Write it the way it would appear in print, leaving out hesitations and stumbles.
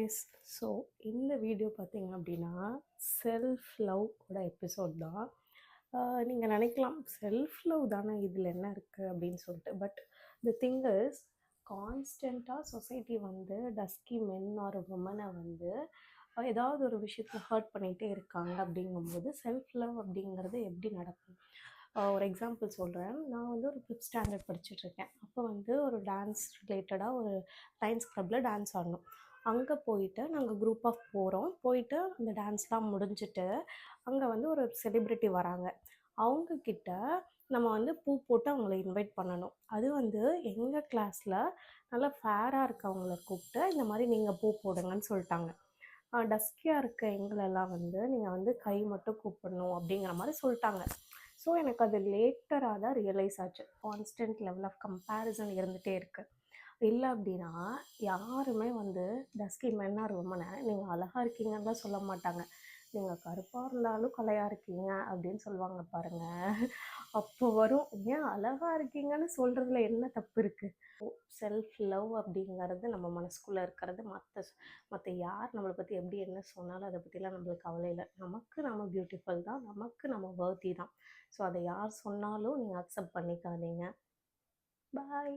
Guys. So இந்த video பார்த்தீங்க அப்படின்னா செல்ஃப் லவ் ஓட எபிசோட் தான். நீங்கள் நினைக்கலாம் செல்ஃப் லவ் தானே இதில் என்ன இருக்குது அப்படின்னு சொல்லிட்டு. பட் த திங் இஸ் கான்ஸ்டண்ட்டாக சொசைட்டி வந்து டஸ்கி மென் ஆர் உமனை வந்து ஏதாவது ஒரு விஷயத்தில் ஹர்ட் பண்ணிகிட்டே இருக்காங்க. அப்படிங்கும்போது செல்ஃப் லவ் அப்படிங்கிறது எப்படி நடக்கும்? ஒரு எக்ஸாம்பிள் சொல்கிறேன். நான் வந்து ஒரு 5th ஸ்டாண்டர்ட் படிச்சுட்ருக்கேன். அப்போ வந்து ஒரு டான்ஸ் ரிலேட்டடாக ஒரு லைன்ஸ் கிளப்பில் டான்ஸ் ஆடணும். அங்கே போயிட்டு நாங்கள் குரூப் ஆஃப் போகிறோம். போயிட்டு அந்த டான்ஸ்லாம் முடிஞ்சிட்டு அங்கே வந்து ஒரு செலிப்ரிட்டி வராங்க. அவங்கக்கிட்ட நம்ம வந்து பூ போட்டு அவங்கள இன்வைட் பண்ணணும். அது வந்து எங்கள் கிளாஸில் நல்லா ஃபேராக இருக்கவங்கள கூப்பிட்டு இந்த மாதிரி நீங்கள் பூ போடுங்கன்னு சொல்லிட்டாங்க. டஸ்கியாக இருக்க எங்களெல்லாம் வந்து நீங்கள் வந்து கை மட்டும் கூப்பிடணும் அப்படிங்கிற மாதிரி சொல்லிட்டாங்க. ஸோ எனக்கு அது லேட்டராக தான் ரியலைஸ் ஆச்சு. கான்ஸ்டன்ட் லெவல் ஆஃப் கம்பேரிசன் இருந்துகிட்டே இருக்குது. இல்லை அப்படின்னா யாருமே வந்து டஸ்கி மென் ஆர் உமனை நீங்கள் அழகாக இருக்கீங்கன்னு தான் சொல்ல மாட்டாங்க. நீங்கள் கருப்பாக இருந்தாலும் கலையாக இருக்கீங்க அப்படின்னு சொல்லுவாங்க பாருங்கள். அப்போ வரும், ஏன் அழகாக இருக்கீங்கன்னு சொல்கிறதுல என்ன தப்பு இருக்குது? செல்ஃப் லவ் அப்படிங்கிறது நம்ம மனசுக்குள்ளே இருக்கிறது. மற்ற யார் நம்மளை பற்றி எப்படி என்ன சொன்னாலும் அதை பற்றிலாம் நம்மளுக்கு கவலை இல்லை. நமக்கு நம்ம பியூட்டிஃபுல் தான், நமக்கு நம்ம வர்த்தி தான். ஸோ அதை யார் சொன்னாலும் நீங்கள் அக்செப்ட் பண்ணிக்காதீங்க. பாய்.